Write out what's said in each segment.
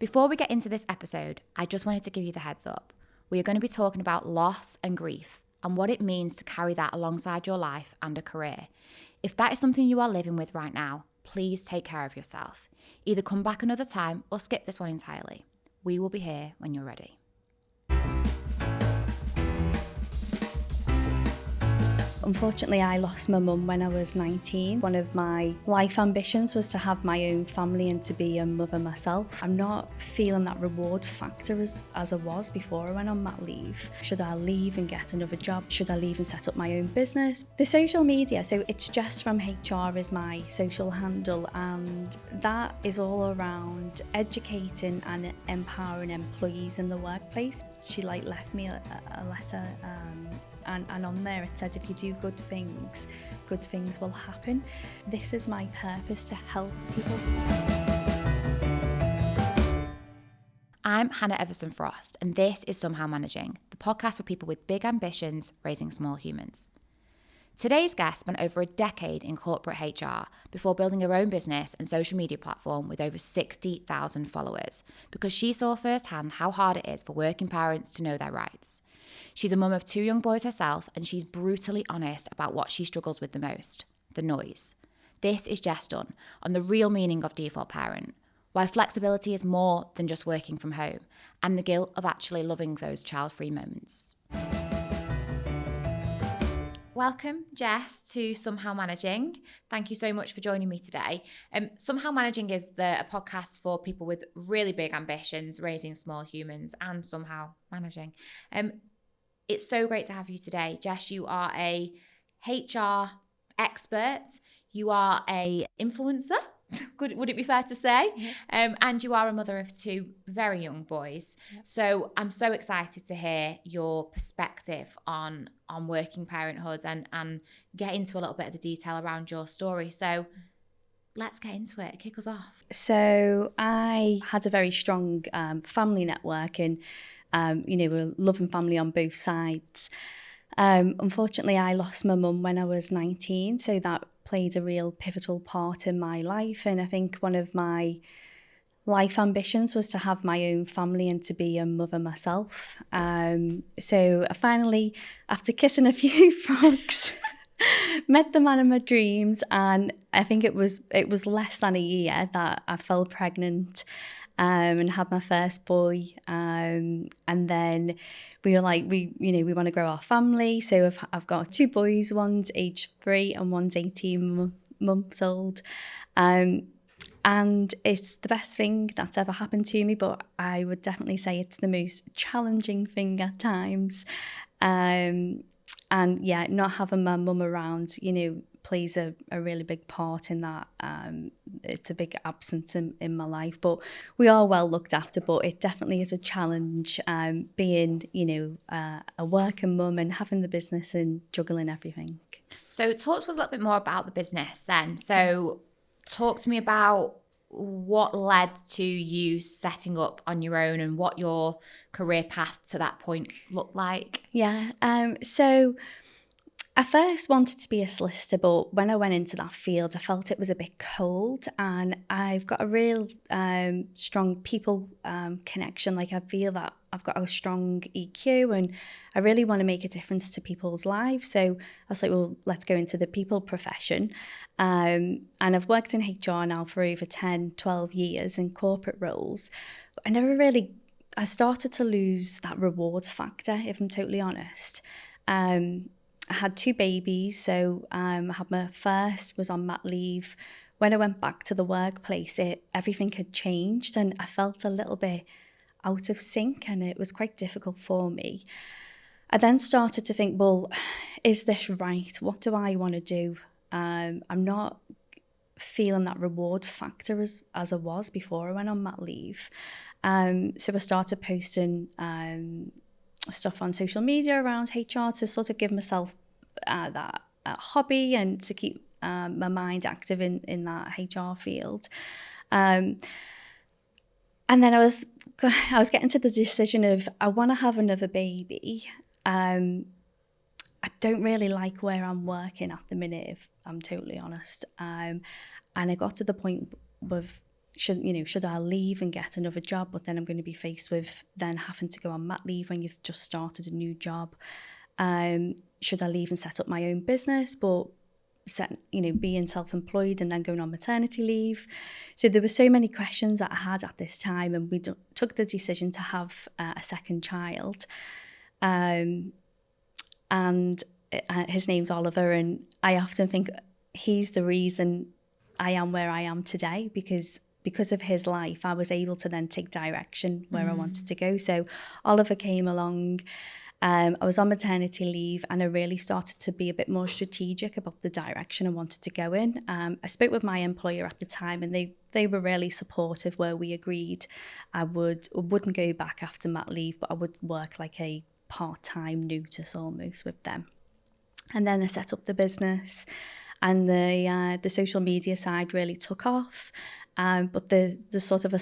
Before we get into this episode, I just wanted to give you the heads up. We are going to be talking about loss and grief and what it means to carry that alongside your life and a career. If that is something you are living with right now, please take care of yourself. Either come back another time or skip this one entirely. We will be here when you're ready. Unfortunately, I lost my mum when I was 19. One of my life ambitions was to have my own family and to be a mother myself. I'm not feeling that reward factor as I was before I went on mat leave. Should I leave and get another job? Should I leave and set up my own business? The social media, so it's Jess from HR is my social handle, and that is all around educating and empowering employees in the workplace. She left me a letter and on there it said, if you do good things will happen. This is my purpose, to help people. I'm Hannah Everson-Frost, and this is Somehow Managing, the podcast for people with big ambitions raising small humans. Today's guest spent over a decade in corporate HR before building her own business and social media platform with over 60,000 followers, because she saw firsthand how hard it is for working parents to know their rights. She's a mum of 2 young boys herself, and she's brutally honest about what she struggles with the most: the noise. This is Jess Dunne on the real meaning of default parent, why flexibility is more than just working from home, and the guilt of actually loving those child-free moments. Welcome, Jess, to Somehow Managing. Thank you so much for joining me today. Somehow Managing is a podcast for people with really big ambitions, raising small humans, and somehow managing. It's so great to have you today. Jess, you are a HR expert. You are a influencer. Would it be fair to say? Yeah. And you are a mother of 2 very young boys. Yeah. So I'm so excited to hear your perspective on working parenthood and get into a little bit of the detail around your story. So let's get into it. Kick us off. So I had a very strong family network, and we're a loving family on both sides. Unfortunately, I lost my mum when I was 19, so that played a real pivotal part in my life. And I think one of my life ambitions was to have my own family and to be a mother myself. So I finally, after kissing a few frogs, met the man of my dreams, and I think it was less than a year that I fell pregnant and had my first boy. And then we were like, we want to grow our family. So I've got 2 boys, one's age 3 and one's 18 months old. And it's the best thing that's ever happened to me, but I would definitely say it's the most challenging thing at times. And yeah, not having my mum around, plays a really big part in that. It's a big absence in my life, but we are well looked after. But it definitely is a challenge, being, a working mum and having the business and juggling everything. So talk to us a little bit more about the business then. So talk to me about what led to you setting up on your own and what your career path to that point looked like. Yeah. So I first wanted to be a solicitor, but when I went into that field, I felt it was a bit cold, and I've got a real strong people connection. Like, I feel that I've got a strong EQ and I really want to make a difference to people's lives. So I was like, well, let's go into the people profession. And I've worked in HR now for over 10, 12 years in corporate roles. But I started to lose that reward factor, if I'm totally honest. I had 2 babies, so I had my first, was on mat leave. When I went back to the workplace, everything had changed and I felt a little bit out of sync, and it was quite difficult for me. I then started to think, well, is this right? What do I want to do? I'm not feeling that reward factor as I was before I went on mat leave. So I started posting stuff on social media around HR to sort of give myself that hobby and to keep my mind active in that HR field. And then I was getting to the decision of, I want to have another baby. I don't really like where I'm working at the minute, if I'm totally honest. And I got to the point with should I leave and get another job, but then I'm going to be faced with then having to go on mat leave when you've just started a new job. Should I leave and set up my own business, but being self-employed and then going on maternity leave? So there were so many questions that I had at this time, and we took the decision to have a second child. And his name's Oliver, and I often think he's the reason I am where I am today, because of his life, I was able to then take direction where I wanted to go. So Oliver came along. I was on maternity leave, and I really started to be a bit more strategic about the direction I wanted to go in. I spoke with my employer at the time, and they were really supportive, where we agreed I wouldn't go back after mat leave, but I would work like a part-time notice almost with them. And then I set up the business, and the social media side really took off. But there's sort of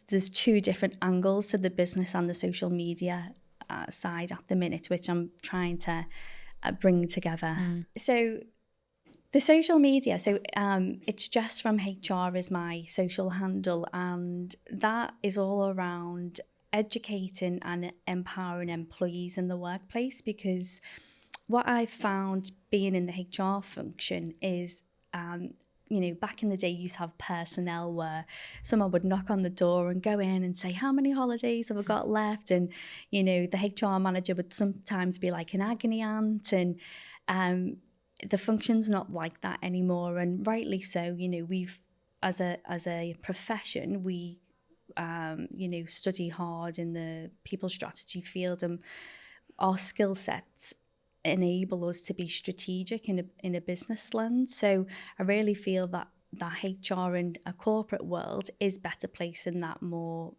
there's two different angles to the business and the social media side at the minute, which I'm trying to bring together. So the social media, it's Jess from HR is my social handle, and that is all around educating and empowering employees in the workplace, because what I've found being in the HR function is back in the day, you used to have personnel where someone would knock on the door and go in and say, how many holidays have I got left? And, the HR manager would sometimes be like an agony aunt, and the function's not like that anymore. And rightly so, we've, as a profession, we, study hard in the people strategy field, and our skill sets enable us to be strategic in a business lens. So I really feel that HR in a corporate world is better placed in that more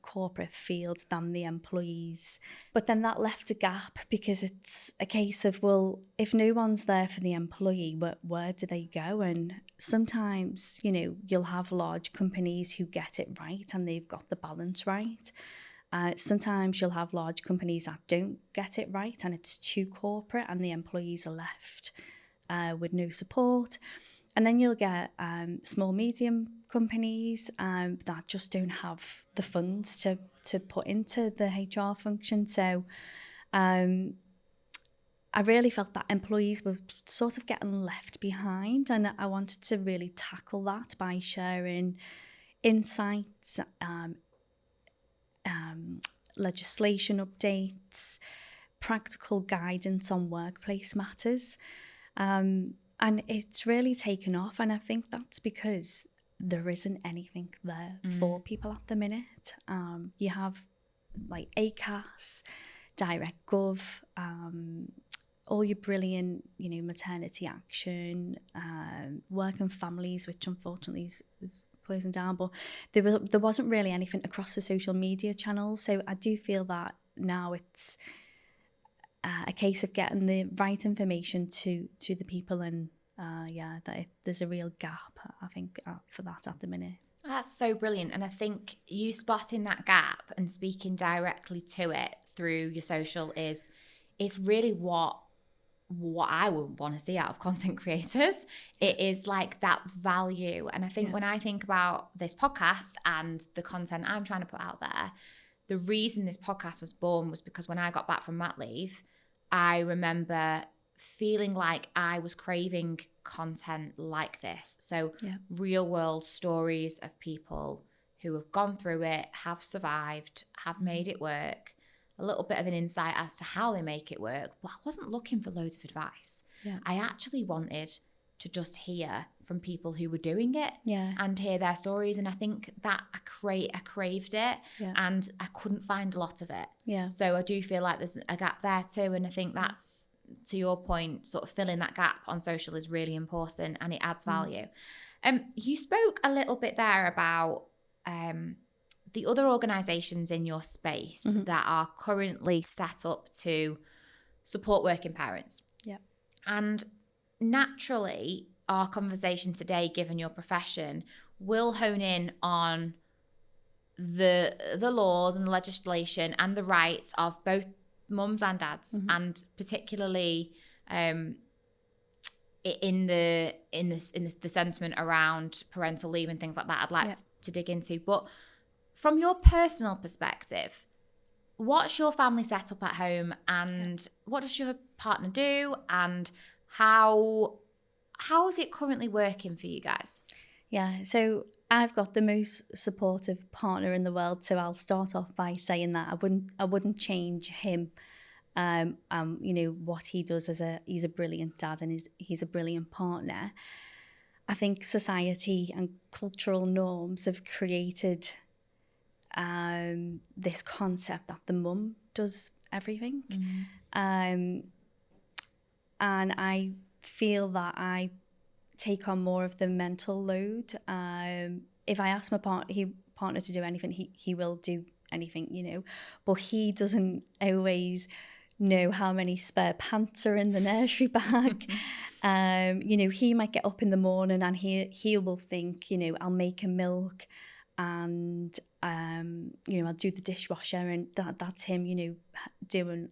corporate field than the employees. But then that left a gap, because it's a case of, well, if no one's there for the employee, where do they go? And sometimes, you'll have large companies who get it right and they've got the balance right. Sometimes you'll have large companies that don't get it right, and it's too corporate, and the employees are left with no support. And then you'll get small, medium companies that just don't have the funds to put into the HR function. So I really felt that employees were sort of getting left behind, and I wanted to really tackle that by sharing insights, legislation updates, practical guidance on workplace matters. And it's really taken off. And I think that's because there isn't anything there for people at the minute. You have like ACAS, Direct Gov, all your brilliant, maternity action, work and families, which unfortunately is closing down, but there wasn't really anything across the social media channels. So I do feel that now it's a case of getting the right information to the people, and there's a real gap, I think, for that at the minute. That's so brilliant. And I think you spotting that gap and speaking directly to it through your social is really what I would want to see out of content creators. It is like that value. And I think when I think about this podcast and the content I'm trying to put out there, the reason this podcast was born was because when I got back from mat leave, I remember feeling like I was craving content like this. So real world stories of people who have gone through it, have survived, have made it work, a little bit of an insight as to how they make it work. But I wasn't looking for loads of advice. I actually wanted to just hear from people who were doing it and hear their stories. And I think that I craved it and I couldn't find a lot of it. So I do feel like there's a gap there too. And I think that's, to your point, sort of filling that gap on social is really important, and it adds value. You spoke a little bit there about the other organisations in your space that are currently set up to support working parents. And naturally, our conversation today, given your profession, will hone in on the laws and the legislation and the rights of both mums and dads, and particularly the sentiment around parental leave and things like that, I'd like to dig into. But from your personal perspective, what's your family setup at home, and what does your partner do, and how is it currently working for you guys? Yeah, so I've got the most supportive partner in the world, so I'll start off by saying that I wouldn't change him. You know, what he does he's a brilliant dad, and he's a brilliant partner. I think society and cultural norms have created this concept that the mum does everything. And I feel that I take on more of the mental load. If I ask my partner to do anything, he will do anything, you know, but he doesn't always know how many spare pants are in the nursery bag. You know, he might get up in the morning and he will think, you know, I'll make him milk, and you know, I'll do the dishwasher, and that's him, you know, doing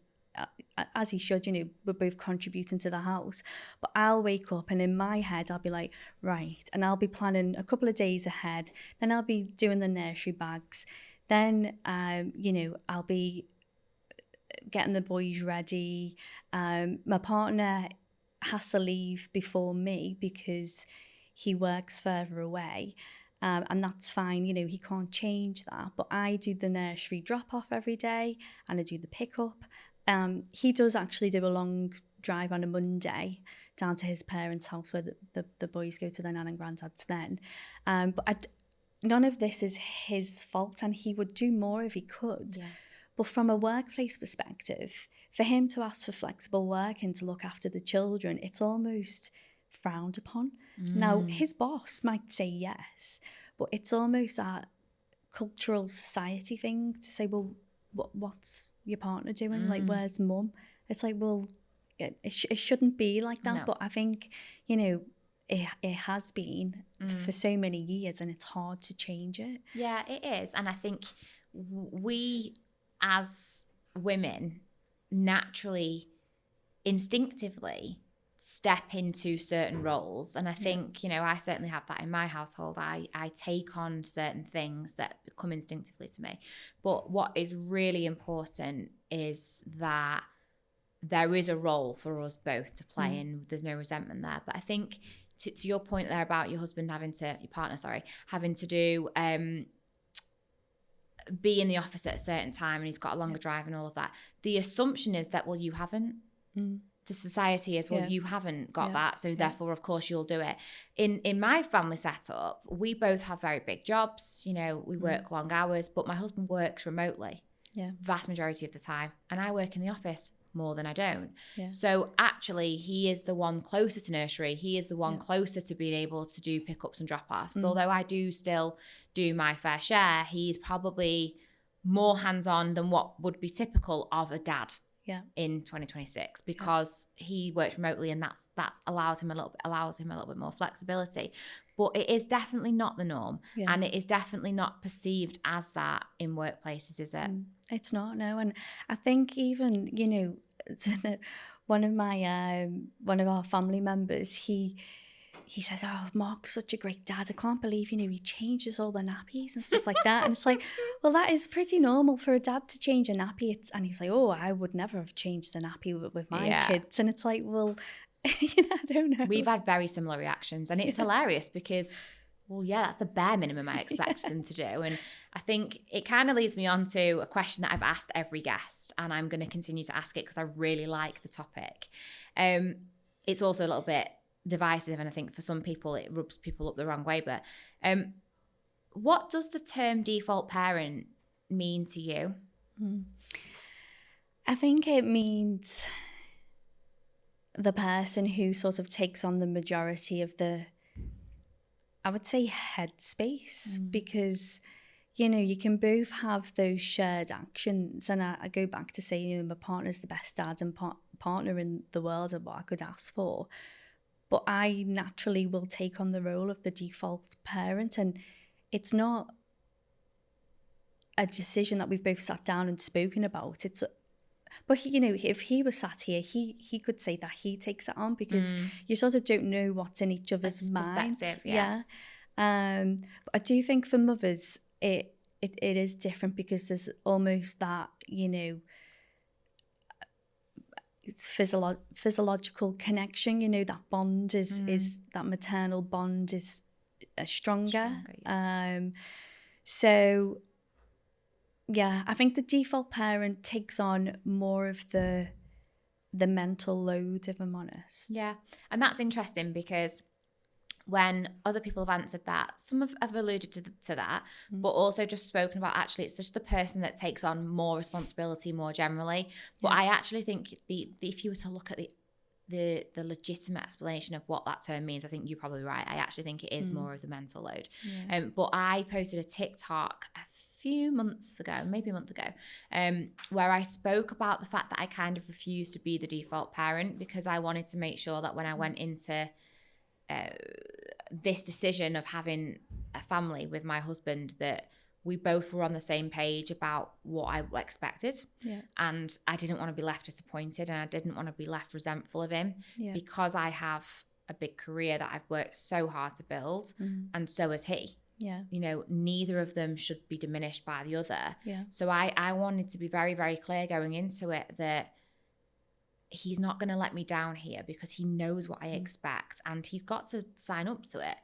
as he should, you know, we're both contributing to the house. But I'll wake up and in my head I'll be like, right, and I'll be planning a couple of days ahead, then I'll be doing the nursery bags, then you know, I'll be getting the boys ready. My partner has to leave before me because he works further away. And that's fine, you know, he can't change that. But I do the nursery drop-off every day, and I do the pick-up. He does actually do a long drive on a Monday down to his parents' house where the boys go to their nan and granddad's then. But none of this is his fault, and he would do more if he could. Yeah. But from a workplace perspective, for him to ask for flexible work and to look after the children, it's almost frowned upon. Now, his boss might say yes, but it's almost that cultural society thing to say, well, what's your partner doing? Like, where's mum? It's like, well, it shouldn't be like that. No. But I think, you know, it has been for so many years, and it's hard to change it. Yeah, it is. And I think we as women naturally, instinctively step into certain roles. And I think, you know, I certainly have that in my household. I take on certain things that come instinctively to me. But what is really important is that there is a role for us both to play, and there's no resentment there. But I think to your point there about your partner having to do be in the office at a certain time, and he's got a longer drive and all of that, the assumption is that, well, you haven't. The society is, well, you haven't got that, so therefore, of course, you'll do it. In my family setup, we both have very big jobs. You know, we work long hours, but my husband works remotely vast majority of the time, and I work in the office more than I don't. So actually, he is the one closer to nursery. He is the one closer to being able to do pickups and drop-offs. Although I do still do my fair share, he's probably more hands-on than what would be typical of a dad in 2026, because he works remotely, and that allows him a little bit more flexibility. But it is definitely not the norm, and it is definitely not perceived as that in workplaces, is it? It's not, no. And I think even, you know, one of our family members, he says, oh, Mark's such a great dad. I can't believe, you know, he changes all the nappies and stuff like that. And it's like, well, that is pretty normal for a dad to change a nappy. And he's like, oh, I would never have changed a nappy with my kids. And it's like, well, you know, I don't know. We've had very similar reactions, and it's hilarious because, well, that's the bare minimum I expect them to do. And I think it kind of leads me on to a question that I've asked every guest, and I'm going to continue to ask it because I really like the topic. It's also a little bit divisive, and I think for some people it rubs people up the wrong way, but what does the term default parent mean to you? I think it means the person who sort of takes on the majority of the, I would say, headspace, because, you know, you can both have those shared actions. And I go back to saying, you know, my partner's the best dad and partner in the world of what I could ask for. But I naturally will take on the role of the default parent. And it's not a decision that we've both sat down and spoken about. It's But he, if he was sat here, he could say that he takes it on, because you sort of don't know what's in each other's minds. Perspective, yeah. But I do think for mothers, it is different, because there's almost that, it's physiological connection. That bond is that maternal bond is stronger. Yeah. So yeah, I think the default parent takes on more of the mental load, if I'm honest. Yeah, and that's interesting, because when other people have answered that, some have alluded to that, but also just spoken about, actually it's just the person that takes on more responsibility more generally. But I actually think if you were to look at the legitimate explanation of what that term means, I think you're probably right. I actually think it is more of the mental load. But I posted a TikTok a few months ago, maybe a month ago, where I spoke about the fact that I kind of refused to be the default parent, because I wanted to make sure that when I went into this decision of having a family with my husband, that we both were on the same page about what I expected. And I didn't want to be left disappointed, and I didn't want to be left resentful of him, because I have a big career that I've worked so hard to build, and so has he. Neither of them should be diminished by the other. So I wanted to be very, very clear going into it that he's not going to let me down here, because he knows what I expect, and he's got to sign up to it.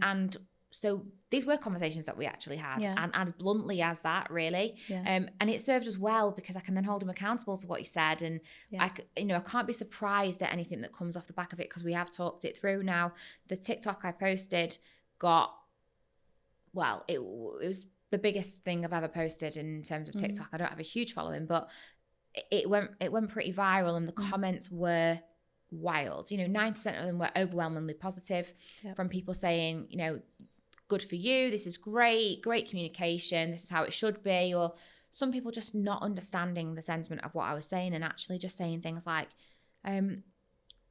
And so these were conversations that we actually had, and as bluntly as that, really. And it served us well, because I can then hold him accountable to what he said, and I can't be surprised at anything that comes off the back of it, because we have talked it through. Now, the TikTok I posted it was the biggest thing I've ever posted in terms of TikTok. I don't have a huge following, but it went pretty viral, and the comments were wild. 90% of them were overwhelmingly positive, from people saying, good for you, this is great communication, this is how it should be. Or some people just not understanding the sentiment of what I was saying, and actually just saying things like,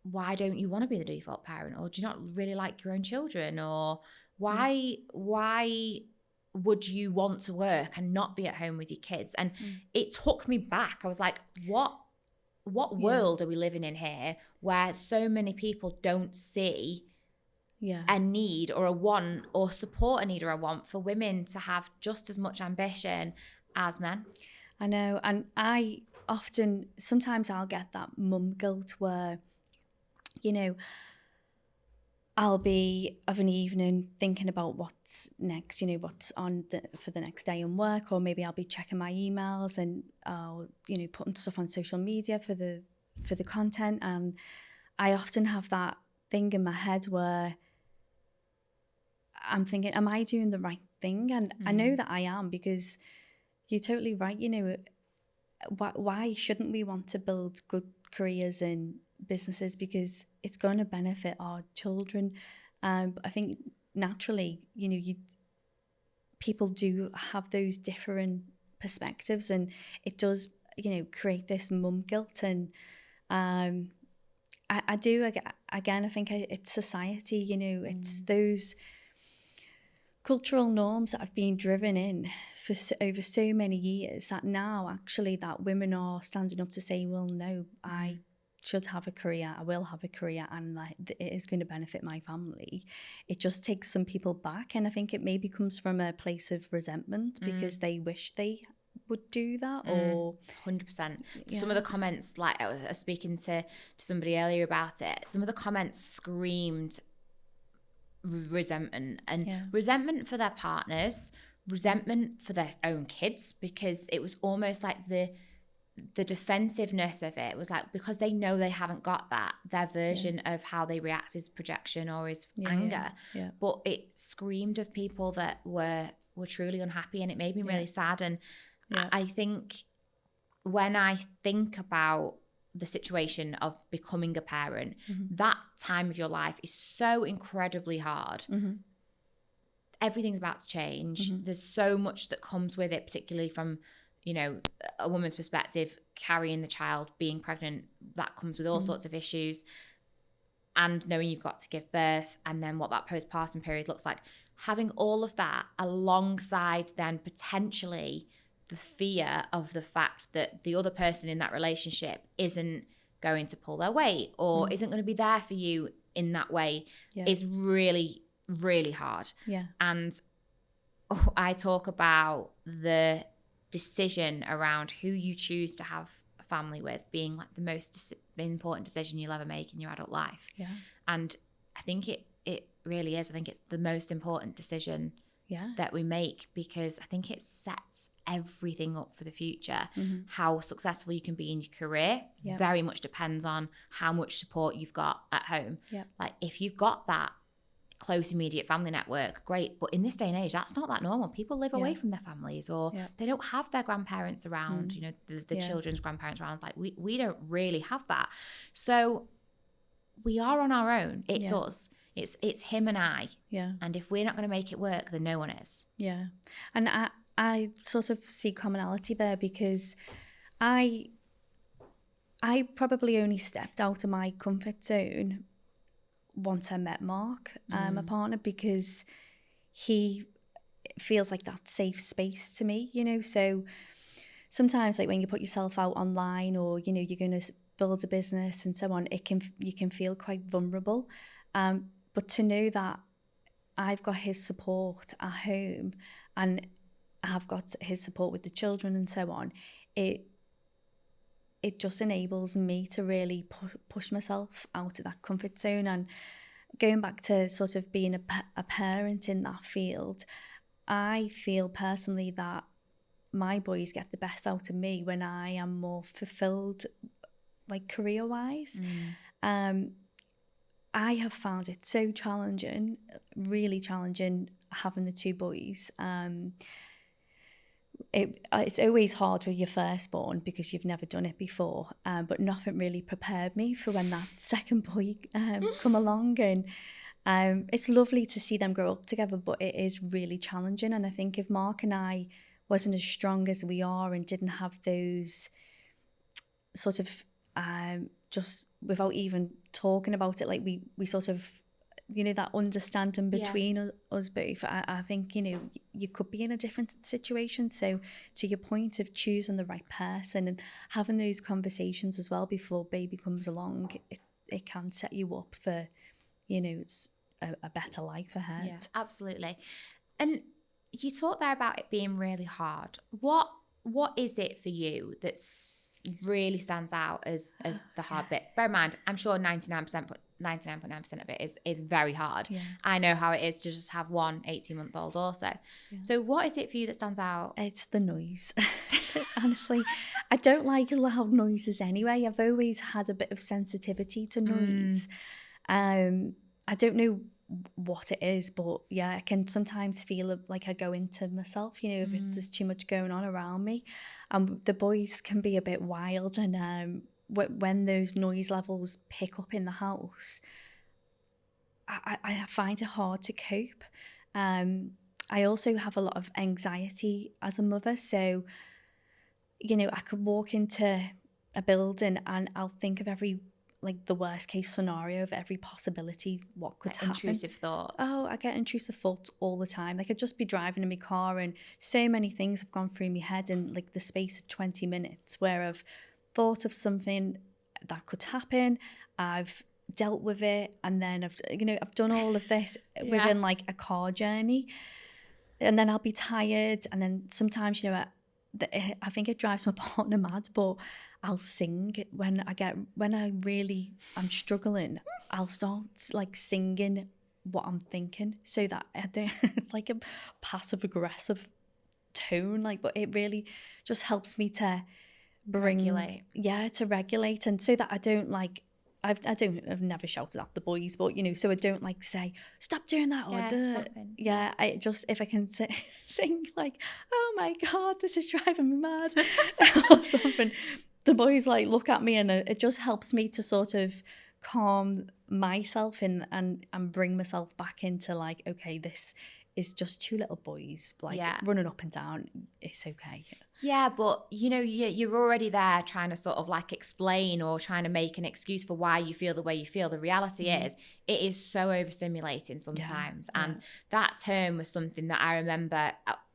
why don't you want to be the default parent? Or do you not really like your own children? Or why would you want to work and not be at home with your kids? And it took me back. I was like, what world are we living in here, where so many people don't see a need or a want, or support a need or a want for women to have just as much ambition as men? I know. And sometimes I'll get that mum guilt where, I'll be of an evening thinking about what's next, what's on for the next day in work, or maybe I'll be checking my emails, and I'll, putting stuff on social media for the content. And I often have that thing in my head where I'm thinking, am I doing the right thing? And I know that I am, because you're totally right. Why shouldn't we want to build good careers in businesses? Because it's going to benefit our children. But I think naturally, people do have those different perspectives, and it does, create this mum guilt. And I do, again, I think it's society, it's those cultural norms that have been driven in for over so many years, that now actually that women are standing up to say, well, no, I should have a career, I will have a career, and it is going to benefit my family. It just takes some people back, and I think it maybe comes from a place of resentment, because they wish they would do that. Or 100%. Some of the comments, like I was speaking to somebody earlier about it, some of the comments screamed resentment, and resentment for their partners, resentment for their own kids, because it was almost like the defensiveness of it was like, because they know they haven't got that, their version of how they react is projection or is anger. But it screamed of people that were truly unhappy, and it made me really sad. And I think when I think about the situation of becoming a parent, that time of your life is so incredibly hard. Everything's about to change. There's so much that comes with it, particularly from a woman's perspective, carrying the child, being pregnant, that comes with all sorts of issues, and knowing you've got to give birth, and then what that postpartum period looks like. Having all of that alongside then potentially the fear of the fact that the other person in that relationship isn't going to pull their weight or isn't going to be there for you in that way is really, really hard. Yeah. And I talk about the decision around who you choose to have a family with being like the most important decision you'll ever make in your adult life. Yeah. And I think it really is. I think it's the most important decision that we make, because I think it sets everything up for the future. How successful you can be in your career very much depends on how much support you've got at home. Like if you've got that close immediate family network, great, but in this day and age that's not that normal. People live away from their families, or they don't have their grandparents around, you know, the children's grandparents around. Like we don't really have that, so we are on our own. It's us. It's him and I. And if we're not going to make it work, then no one is. And I sort of see commonality there, because I probably only stepped out of my comfort zone once I met Mark, my partner, because he feels like that safe space to me, you know. So sometimes, like when you put yourself out online, or you know you're going to build a business and so on, you can feel quite vulnerable. But to know that I've got his support at home and I've got his support with the children and so on, it just enables me to really push myself out of that comfort zone. And going back to sort of being a parent in that field, I feel personally that my boys get the best out of me when I am more fulfilled, like career-wise. I have found it so challenging, really challenging, having the two boys. It's always hard with your firstborn because you've never done it before, but nothing really prepared me for when that second boy come along. And it's lovely to see them grow up together, but it is really challenging. And I think if Mark and I wasn't as strong as we are and didn't have those sort of just without even talking about it, like we sort of, you know, that understanding between us both, I think, you know, you could be in a different situation. So to your point of choosing the right person and having those conversations as well before baby comes along, it can set you up for, you know, a better life ahead. Yeah, absolutely. And you talked there about it being really hard. What is it for you that's really stands out as the hard bit? Bear in mind, I'm sure 99.9% of it is very hard. I know how it is to just have one 18-month-old also. So what is it for you that stands out? It's the noise. Honestly, I don't like loud noises anyway. I've always had a bit of sensitivity to noise. I don't know what it is, but yeah, I can sometimes feel like I go into myself, you know, if there's too much going on around me. The boys can be a bit wild, and when those noise levels pick up in the house, I find it hard to cope. I also have a lot of anxiety as a mother, so you know, I could walk into a building and I'll think of the worst case scenario of every possibility, what could happen. Intrusive thoughts. Oh, I get intrusive thoughts all the time. Like I'd just be driving in my car and so many things have gone through my head in like the space of 20 minutes where I've thought of something that could happen, I've dealt with it, and then I've done all of this within like a car journey, and then I'll be tired, and then sometimes, you know, I think it drives my partner mad, but I'll sing when I'm struggling. I'll start like singing what I'm thinking, so that it's like a passive aggressive tone, like, but it really just helps me to regulate, and so that I don't like. I've never shouted at the boys, but you know, so I don't like say stop doing that or I just, if I can sing like, oh my god, this is driving me mad or something, the boys like look at me, and it just helps me to sort of calm myself and bring myself back into like, okay, this is just two little boys like running up and down, it's okay. Yeah, but you know, you're already there trying to sort of like explain or trying to make an excuse for why you feel the way you feel. The reality is it is so overstimulating sometimes. And that term was something that I remember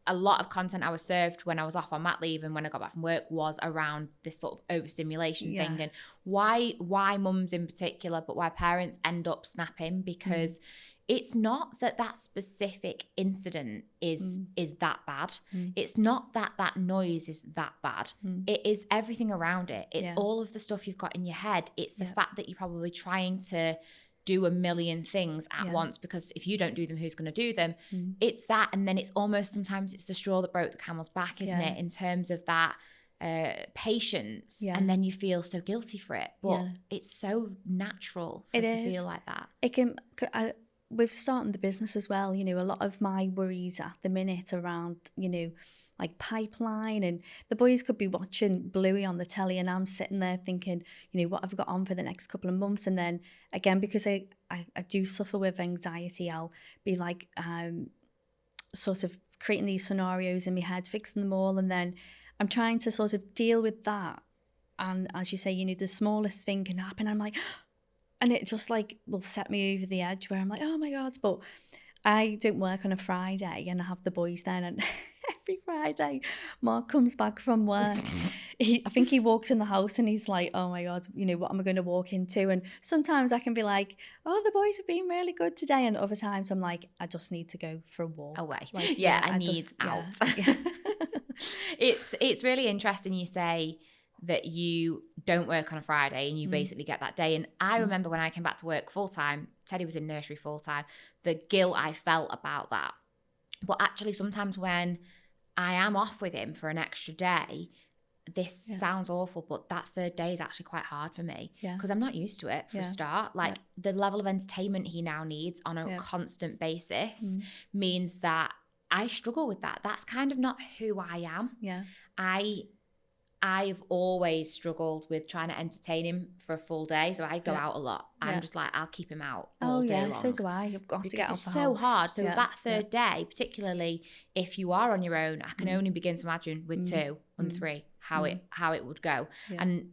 a lot of content I was served when I was off on mat leave and when I got back from work was around this sort of overstimulation thing, and why mums in particular, but why parents end up snapping, because it's not that specific incident is that bad. It's not that noise is that bad. It is everything around it. It's all of the stuff you've got in your head. It's the fact that you're probably trying to do a million things at once, because if you don't do them, who's going to do them? It's that, and then it's almost sometimes it's the straw that broke the camel's back, isn't it, in terms of that patience, and then you feel so guilty for it, but it's so natural for us to feel like that. It can. With starting the business as well, you know, a lot of my worries at the minute around, you know, like pipeline, and the boys could be watching Bluey on the telly and I'm sitting there thinking, you know, what have I got on for the next couple of months? And then again, because I do suffer with anxiety, I'll be like sort of creating these scenarios in my head, fixing them all, and then I'm trying to sort of deal with that. And as you say, you know, the smallest thing can happen. I'm like, and it just like will set me over the edge where I'm like, oh my God. But I don't work on a Friday and I have the boys then, and every Friday Mark comes back from work. I think he walks in the house and he's like, oh my God, you know, what am I going to walk into? And sometimes I can be like, oh, the boys have been really good today. And other times I'm like, I just need to go for a walk. Away. Like, I need out. Yeah. It's really interesting you say that you don't work on a Friday and you basically get that day. And I remember when I came back to work full-time, Teddy was in nursery full-time, the guilt I felt about that. But actually sometimes when I am off with him for an extra day, this sounds awful, but that third day is actually quite hard for me because I'm not used to it for a start. Like the level of entertainment he now needs on a constant basis means that I struggle with that. That's kind of not who I am. Yeah. I've always struggled with trying to entertain him for a full day, so I go out a lot. I'm just like, I'll keep him out all day long. So do I. You've got to get out it's the so house. hard. So that third day, particularly if you are on your own, I can only begin to imagine with 2 and 3 how it would go. And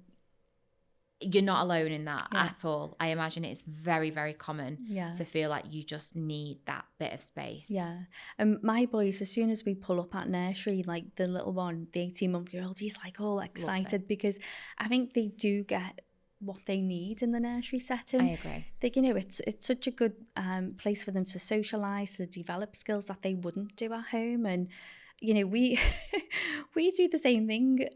you're not alone in that at all. I imagine it's very, very common to feel like you just need that bit of space. Yeah. And my boys, as soon as we pull up at nursery, like the little one, the 18-month-old, he's like all excited because I think they do get what they need in the nursery setting. I agree. They, you know, it's such a good place for them to socialise, to develop skills that they wouldn't do at home. And you know, we do the same thing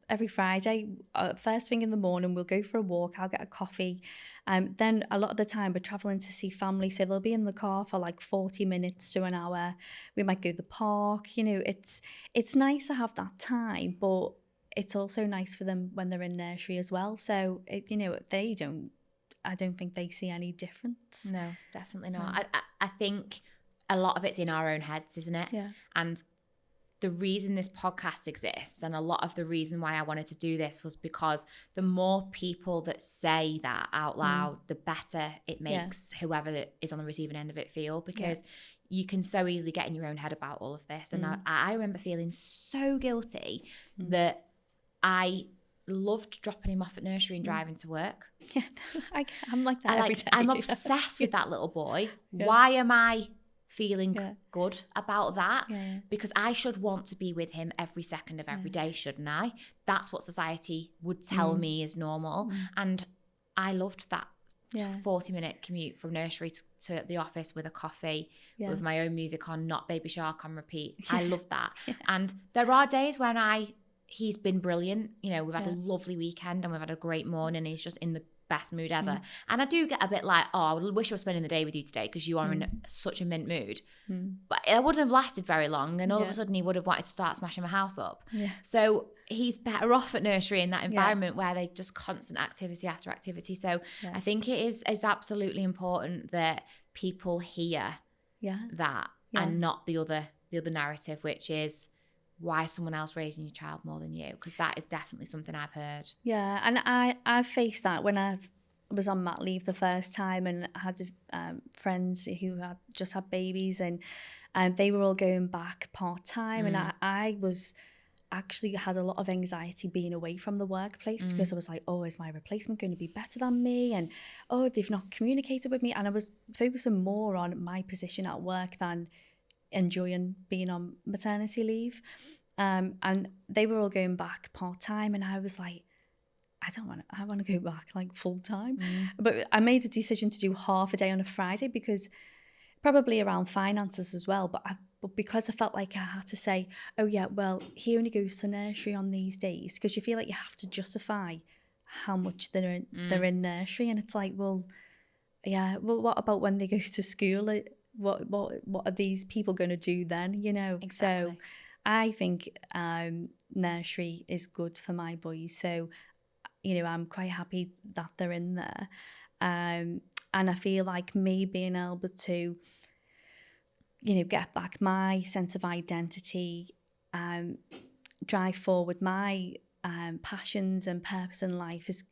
every Friday. First thing in the morning, we'll go for a walk. I'll get a coffee. Then a lot of the time we're travelling to see family, so they'll be in the car for like 40 minutes to an hour. We might go to the park. You know, it's nice to have that time, but it's also nice for them when they're in nursery as well. So, you know, I don't think they see any difference. No, definitely not. I think a lot of it's in our own heads, isn't it? Yeah. And the reason this podcast exists, and a lot of the reason why I wanted to do this, was because the more people that say that out loud, the better it makes whoever is on the receiving end of it feel, because you can so easily get in your own head about all of this. And I remember feeling so guilty that I loved dropping him off at nursery and driving to work. Yeah, I'm like that every day. I'm obsessed with that little boy. Why am I feeling good about that? Because I should want to be with him every second of every day, shouldn't I? That's what society would tell me is normal. And I loved that 40-minute commute from nursery to the office with a coffee, with my own music on, not Baby Shark on repeat. I love that. And there are days when he's been brilliant. You know, we've had a lovely weekend and we've had a great morning. He's just in the best mood ever. And I do get a bit like, oh, I wish I was spending the day with you today because you are in such a mint mood. But it wouldn't have lasted very long, and all of a sudden he would have wanted to start smashing my house up. So he's better off at nursery in that environment where they just constant activity after activity. So I think it is absolutely important that people hear that and not the other narrative, which is why someone else raising your child more than you, because that is definitely something I've heard. Yeah, and I faced that when I was on mat leave the first time, and I had friends who had just had babies, and they were all going back part-time, and I was actually had a lot of anxiety being away from the workplace because I was like, oh, is my replacement going to be better than me? And oh, they've not communicated with me. And I was focusing more on my position at work than enjoying being on maternity leave. And they were all going back part-time, and I was like, I want to go back like full-time. But I made a decision to do half a day on a Friday, because probably around finances as well, but because I felt like I had to say, oh yeah, well, he only goes to nursery on these days, because you feel like you have to justify how much they're in nursery, and it's like, well, yeah, well, what about when they go to school? What are these people going to do then? You know, Exactly. So I think nursery is good for my boys. So, you know, I'm quite happy that they're in there, and I feel like me being able to, you know, get back my sense of identity, drive forward my passions and purpose in life is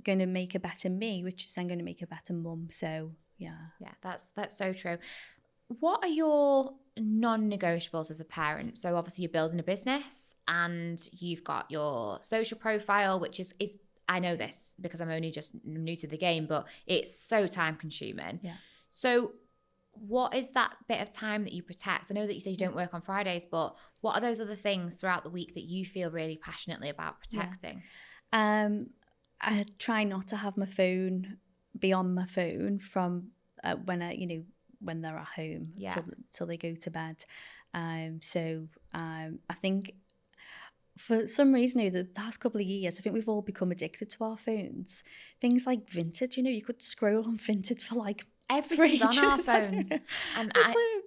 going to make a better me, which is then going to make a better mum. So yeah, that's so true. What are your non-negotiables as a parent? So obviously you're building a business and you've got your social profile, which is I know this because I'm only just new to the game, but it's so time consuming. Yeah. So what is that bit of time that you protect? I know that you say you don't work on Fridays, but what are those other things throughout the week that you feel really passionately about protecting? I try not to have my phone be on my phone from when they're at home till they go to bed. So I think for some reason, the past couple of years, I think we've all become addicted to our phones. Things like Vinted, you could scroll on Vinted for like everything's on our phones. And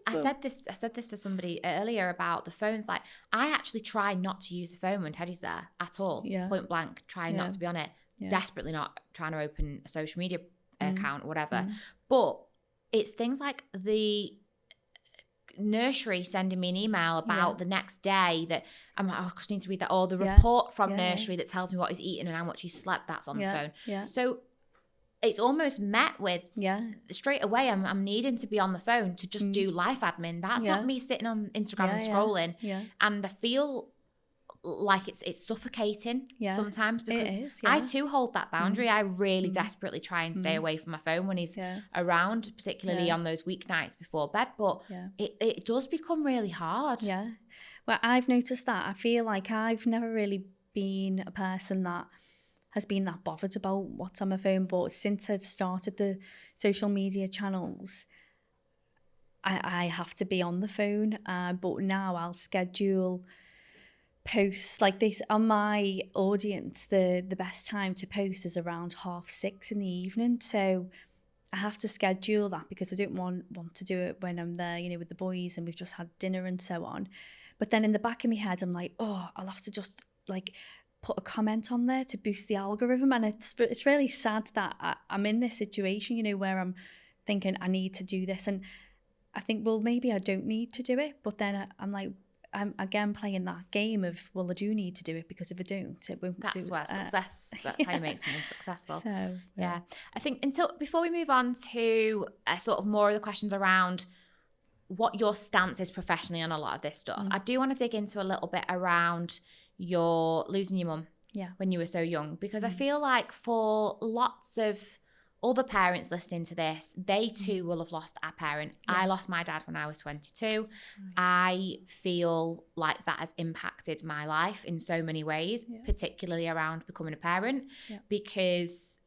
I said this to somebody earlier about the phones. Like, I actually try not to use the phone when Teddy's there at all. Yeah. Point blank, try not to be on it. Yeah. Desperately not trying to open a social media account or whatever. But it's things like the nursery sending me an email about the next day that I'm like, oh, I just need to read that, or the report from nursery that tells me what he's eaten and how much he's slept. That's on the phone. Yeah. So it's almost met with straight away I'm needing to be on the phone to just do life admin. That's not me sitting on Instagram and scrolling. And I feel like it's suffocating sometimes, because it is, I too hold that boundary. I really desperately try and stay away from my phone when he's around, particularly on those weeknights before bed, but it does become really hard. Well, I've noticed that. I feel like I've never really been a person that has been that bothered about what's on my phone, but since I've started the social media channels, I have to be on the phone, but now I'll schedule posts like this on my audience. The best time to post is around 6:30 in the evening, so I have to schedule that because I don't want to do it when I'm there, with the boys and we've just had dinner and so on. But then in the back of my head, I'm like, oh, I'll have to just like put a comment on there to boost the algorithm. And it's really sad that I'm in this situation, where I'm thinking I need to do this. And I think, well, maybe I don't need to do it. But then I'm like, I'm again playing that game of, well, I do need to do it, because if I don't, it won't do it. That's where success, that's how you make someone successful. So, yeah. I think before we move on to sort of more of the questions around what your stance is professionally on a lot of this stuff, I do want to dig into a little bit around your losing your mum when you were so young, because I feel like for lots of other parents listening to this, they too will have lost a parent. I lost my dad when I was 22. I feel like that has impacted my life in so many ways, particularly around becoming a parent, because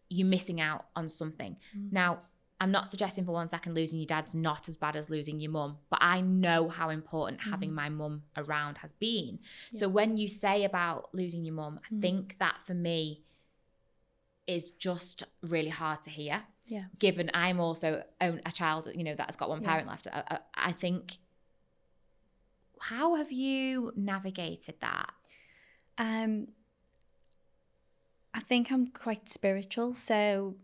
you're missing out on something. Now, I'm not suggesting for 1 second losing your dad's not as bad as losing your mum, but I know how important having my mum around has been. So when you say about losing your mum, I think that for me is just really hard to hear. Given I'm also a child, that has got one parent left. I think, how have you navigated that? I think I'm quite spiritual. So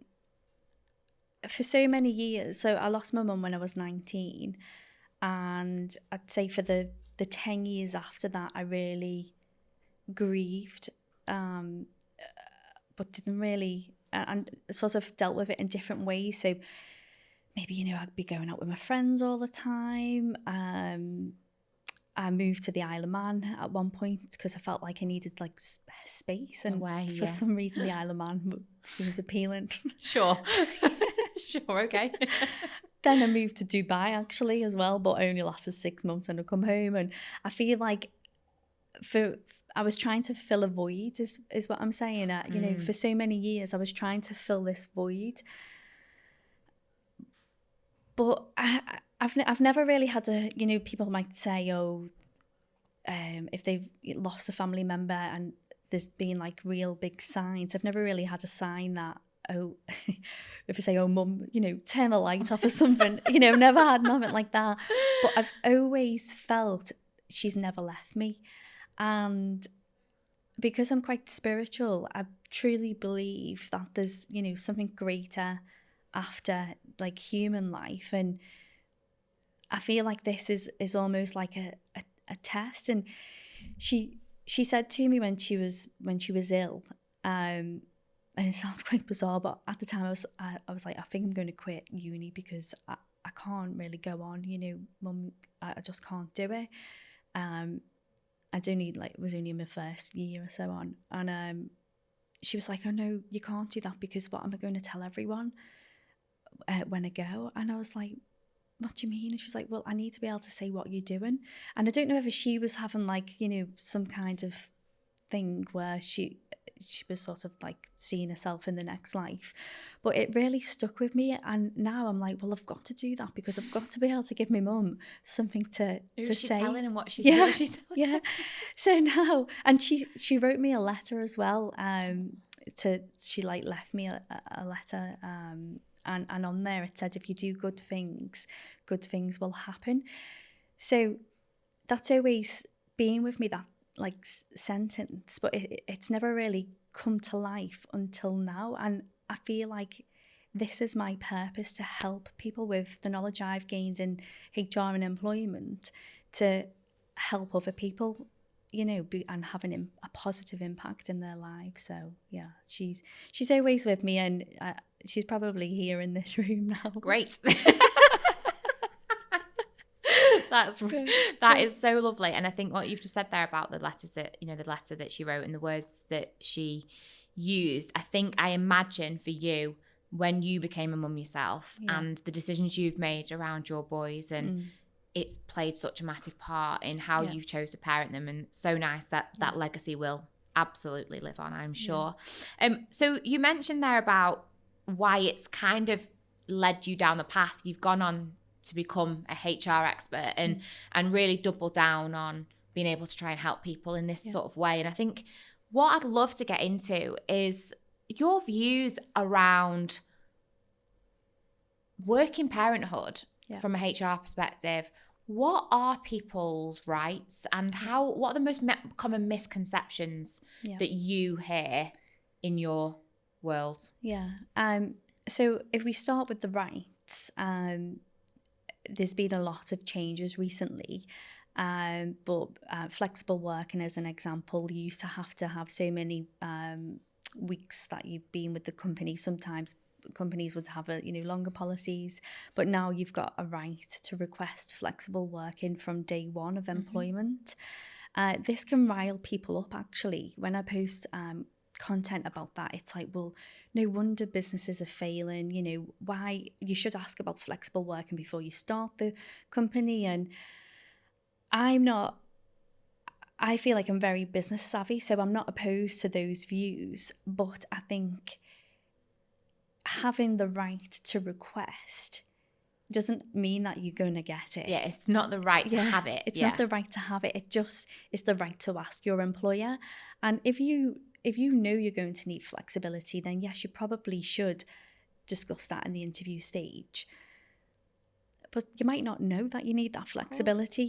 for so many years, so I lost my mum when I was 19, and I'd say for the 10 years after that, I really grieved, but didn't really, and sort of dealt with it in different ways. So maybe, I'd be going out with my friends all the time. I moved to the Isle of Man at one point because I felt like I needed like space, and for some reason the Isle of Man seemed appealing. Sure. Sure, okay. Then I moved to Dubai actually as well, but only lasted 6 months, and I come home, and I feel like I was trying to fill a void is what I'm saying. You know, for so many years I was trying to fill this void, but I've never really had a, you know, people might say, oh, if they've lost a family member and there's been like real big signs, I've never really had a sign that, oh, if I say, oh, mum, you know, turn the light off or something, you know, never had nothing like that. But I've always felt she's never left me. And because I'm quite spiritual, I truly believe that there's, you know, something greater after like human life. And I feel like this is almost like a test. And she said to me when she was ill, and it sounds quite bizarre, but at the time I was like, I think I'm going to quit uni because I can't really go on, you know, mum, I just can't do it. I'd only was only in my first year or so on, and she was like, oh no, you can't do that, because what am I going to tell everyone when I go? And I was like, what do you mean? And she's like, well, I need to be able to say what you're doing. And I don't know if she was having like, you know, some kind of thing where she was sort of like seeing herself in the next life, but it really stuck with me. And now I'm like, well, I've got to do that, because I've got to be able to give my mum something to Who's she say. telling and what she's Yeah, she's telling? yeah. So now, and she wrote me a letter as well. She like left me a letter. And on there it said, if you do good things will happen. So that's always been with me, that like sentence, but it's never really come to life until now. And I feel like this is my purpose, to help people with the knowledge I've gained in HR and employment to help other people, you know, and having a positive impact in their lives. So yeah, she's always with me, and she's probably here in this room now. Great. That is so lovely. And I think what you've just said there about the letters that, you know, the letter that she wrote and the words that she used, I imagine for you, when you became a mum yourself, and the decisions you've made around your boys, and it's played such a massive part in how you chose to parent them. And so nice that that legacy will absolutely live on, I'm sure. So you mentioned there about why it's kind of led you down the path. You've gone on to become a HR expert and really double down on being able to try and help people in this sort of way. And I think what I'd love to get into is your views around working parenthood from a HR perspective. What are people's rights, and what are the most common misconceptions that you hear in your world? So if we start with the rights, there's been a lot of changes recently, but flexible working, as an example, you used to have so many weeks that you've been with the company. Sometimes companies would have longer policies, but now you've got a right to request flexible working from day one of employment. This can rile people up, actually. When I post content about that, it's like, well, no wonder businesses are failing. Why you should ask about flexible working before you start the company. And I feel like I'm very business savvy, so I'm not opposed to those views, but I think having the right to request doesn't mean that you're going to get it. Yeah, it's not the right to have it. It's not the right to have it. It just is the right to ask your employer. And if you know you're going to need flexibility, then yes, you probably should discuss that in the interview stage. But you might not know that you need that flexibility.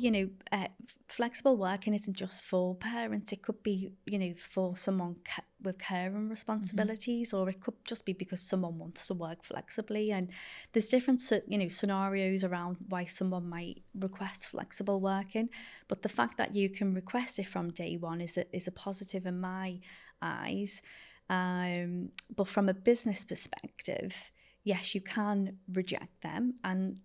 Flexible working isn't just for parents. It could be, for someone with caring responsibilities, or it could just be because someone wants to work flexibly. And there's different, scenarios around why someone might request flexible working. But the fact that you can request it from day one is a positive in my eyes. But from a business perspective, yes, you can reject them. And,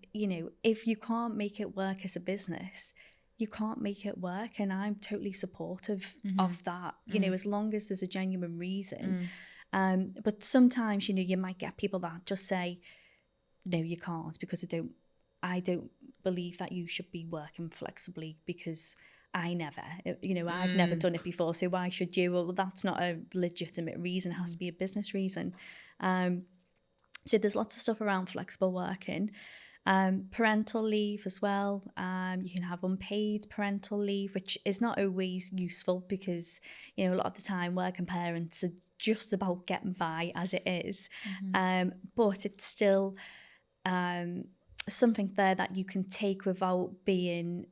if you can't make it work as a business, you can't make it work. And I'm totally supportive of that, as long as there's a genuine reason. But sometimes, you might get people that just say, no, you can't, because I don't believe that you should be working flexibly, because I've never done it before, so why should you? Well, that's not a legitimate reason. It has to be a business reason. So there's lots of stuff around flexible working. Parental leave as well. You can have unpaid parental leave, which is not always useful, because, a lot of the time working parents are just about getting by as it is. But it's still something there that you can take without being,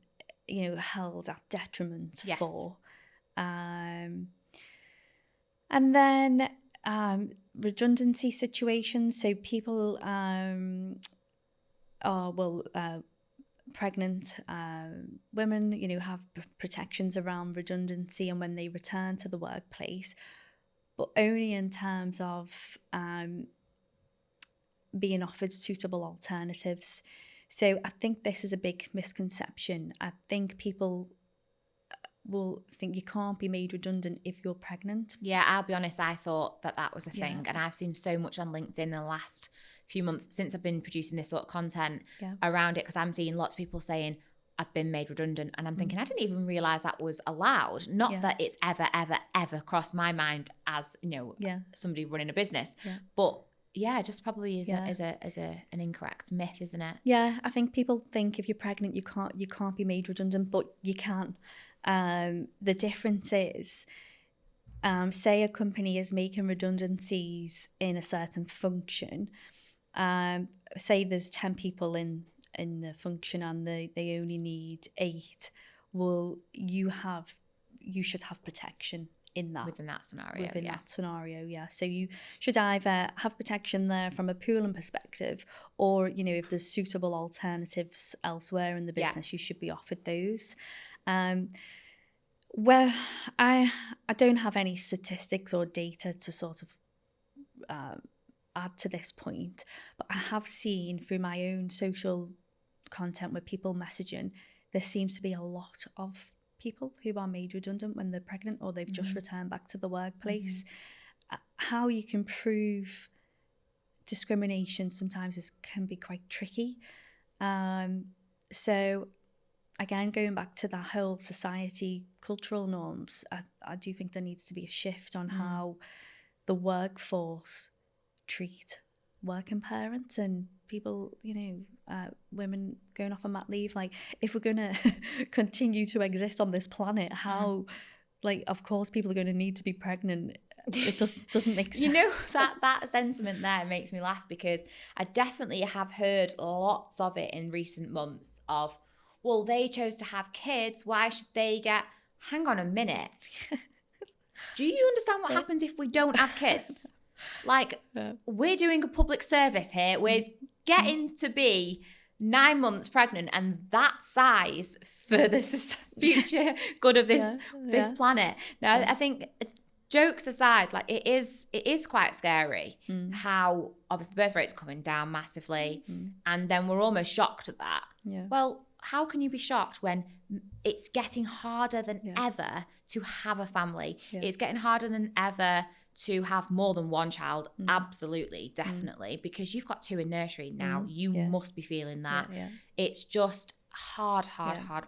held at detriment for. And then redundancy situations. So people pregnant women, have protections around redundancy and when they return to the workplace, but only in terms of being offered suitable alternatives. So I think this is a big misconception. I think people will think you can't be made redundant if you're pregnant. Yeah, I'll be honest, I thought that was a thing. And I've seen so much on LinkedIn in the last few months since I've been producing this sort of content around it, because I'm seeing lots of people saying, I've been made redundant. And I'm thinking, I didn't even realise that was allowed. Not that it's ever crossed my mind as, somebody running a business. But just probably is an incorrect myth, isn't it? Yeah, I think people think if you're pregnant you can't be made redundant, but you can. The difference is, say a company is making redundancies in a certain function. Say there's 10 people in the function and they only need 8. Well, you should have protection in that. Within that scenario. So you should either have protection there from a pooling perspective, or, if there's suitable alternatives elsewhere in the business, you should be offered those. Well, I don't have any statistics or data to sort of add to this point, but I have seen through my own social content with people messaging, there seems to be a lot of people who are made redundant when they're pregnant or they've just returned back to the workplace. How you can prove discrimination sometimes can be quite tricky. So again, going back to that whole society, cultural norms, I do think there needs to be a shift on how the workforce treat working parents and people, women going off on mat leave. Like, if we're going to continue to exist on this planet, how, of course people are going to need to be pregnant. It just doesn't make sense. That sentiment there makes me laugh, because I definitely have heard lots of it in recent months of, well, they chose to have kids, why should they get... Hang on a minute. Do you understand what happens if we don't have kids? We're doing a public service here. We're getting to be 9 months pregnant, and that size for the future good of this planet. Now, I think, jokes aside, it is quite scary how obviously the birth rate's coming down massively, and then we're almost shocked at that. Well, how can you be shocked when it's getting harder than ever to have a family? It's getting harder than ever to have more than one child. Absolutely, definitely, because you've got 2 in nursery now. You must be feeling that. It's just hard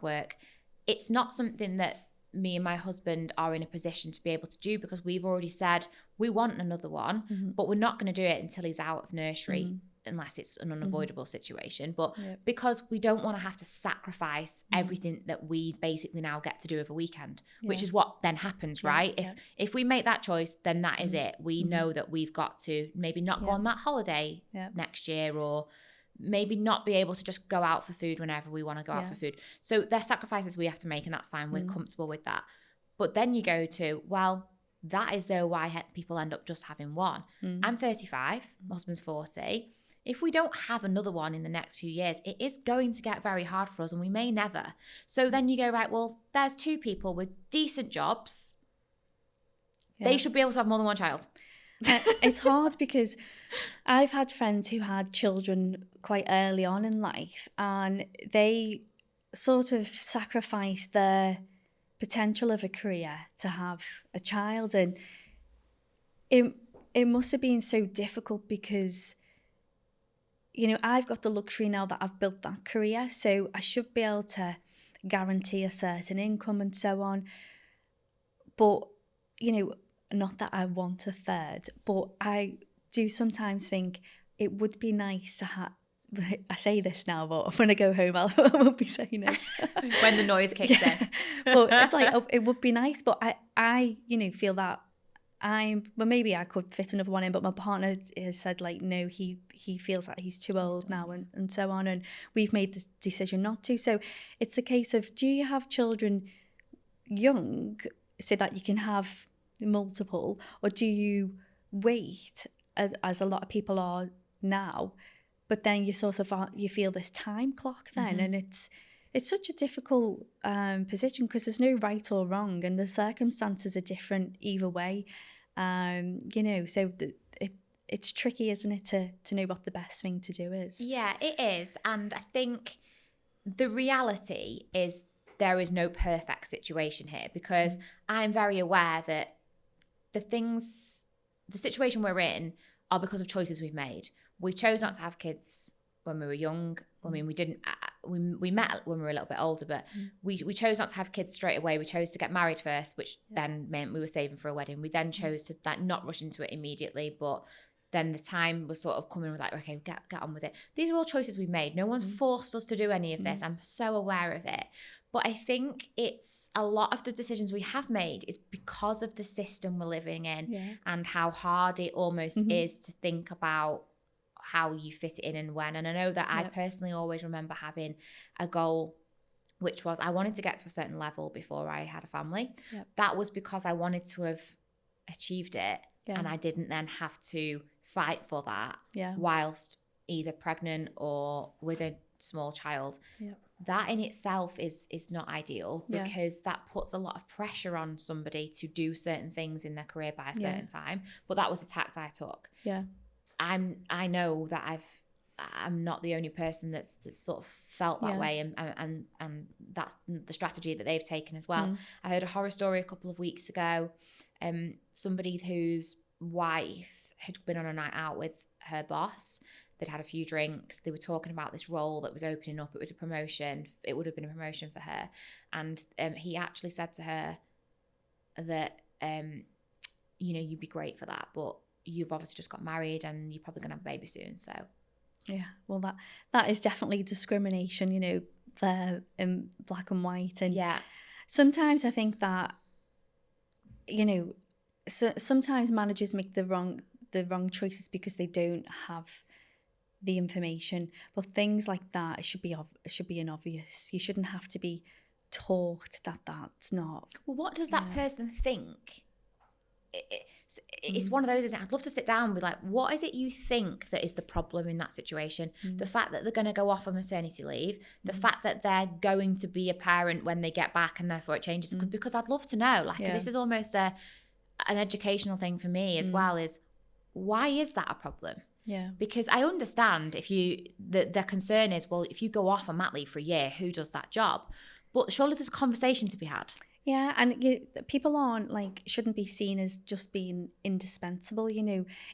work. It's not something that me and my husband are in a position to be able to do, because we've already said we want another one, but we're not going to do it until he's out of nursery, unless it's an unavoidable situation. But because we don't want to have to sacrifice everything that we basically now get to do over a weekend, which is what then happens, right? If we make that choice, then that is it. We know that we've got to maybe not go on that holiday next year, or maybe not be able to just go out for food whenever we want to go out for food. So there's sacrifices we have to make, and that's fine. We're comfortable with that. But then you go to, well, that is though why people end up just having one. I'm 35, my husband's 40. If we don't have another one in the next few years, it is going to get very hard for us, and we may never. So then you go, right, well, there's 2 people with decent jobs. They should be able to have more than one child. It's hard, because I've had friends who had children quite early on in life, and they sort of sacrificed their potential of a career to have a child. And it must have been so difficult, because I've got the luxury now that I've built that career, so I should be able to guarantee a certain income and so on. But, not that I want a third, but I do sometimes think it would be nice to have, I say this now, but when I go home, I won't be saying it. When the noise kicks in. But it's like, it would be nice, but I feel that maybe I could fit another one in, but my partner has said like, no, he feels like he's too old now and so on. And we've made the decision not to. So it's a case of, do you have children young so that you can have multiple, or do you wait as a lot of people are now, but then you sort of you feel this time clock then, and it's such a difficult position because there's no right or wrong, and the circumstances are different either way. So it's tricky, isn't it, to know what the best thing to do is? Yeah, it is. And I think the reality is there is no perfect situation here, because I'm very aware that the situation we're in are because of choices we've made. We chose not to have kids when we were young. I mean, we didn't. We met when we were a little bit older, but we chose not to have kids straight away. We chose to get married first, which then meant we were saving for a wedding. We then chose to not rush into it immediately, but then the time was sort of coming. We're like, okay, get on with it. These are all choices we made. No one's forced us to do any of this. I'm so aware of it. But I think it's a lot of the decisions we have made is because of the system we're living in and how hard it almost is to think about how you fit it in and when. And I know that I personally always remember having a goal, which was I wanted to get to a certain level before I had a family. That was because I wanted to have achieved it, and I didn't then have to fight for that whilst either pregnant or with a small child. That in itself is not ideal, because that puts a lot of pressure on somebody to do certain things in their career by a certain time. But that was the tact I took. I know that I'm not the only person that's sort of felt that way, and that's the strategy that they've taken as well. I heard a horror story a couple of weeks ago. Somebody whose wife had been on a night out with her boss. They'd had a few drinks. They were talking about this role that was opening up. It was a promotion. It would have been a promotion for her. And he actually said to her that, you'd be great for that, but you've obviously just got married and you're probably going to have a baby soon. So, yeah, well, that is definitely discrimination, there in black and white. And sometimes I think that, so sometimes managers make the wrong choices because they don't have the information, but things like that should be an obvious. You shouldn't have to be taught that that's not. Well, what does that person think? It's one of those, isn't it? I'd love to sit down and be like, what is it you think that is the problem in that situation? The fact that they're going to go off on maternity leave, the fact that they're going to be a parent when they get back and therefore it changes, because I'd love to know. This is almost an educational thing for me as well, is why is that a problem? Because I understand if their concern is, well, if you go off on mat leave for a year, who does that job? But surely there's a conversation to be had. Yeah, and people shouldn't be seen as just being indispensable.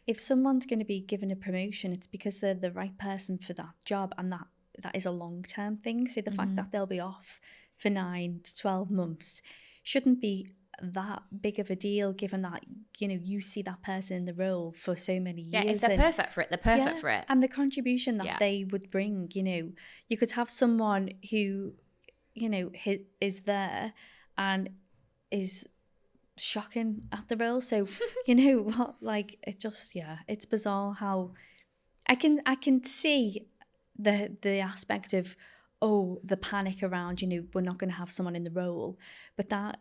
If someone's going to be given a promotion, it's because they're the right person for that job, and that is a long-term thing. So the fact that they'll be off for 9 to 12 months shouldn't be that big of a deal, given that you see that person in the role for so many years. If they're perfect for it, they're perfect for it. And the contribution that they would bring, you could have someone who is there and is shocking at the role. So it just it's bizarre how I can see the aspect of the panic around we're not going to have someone in the role, but that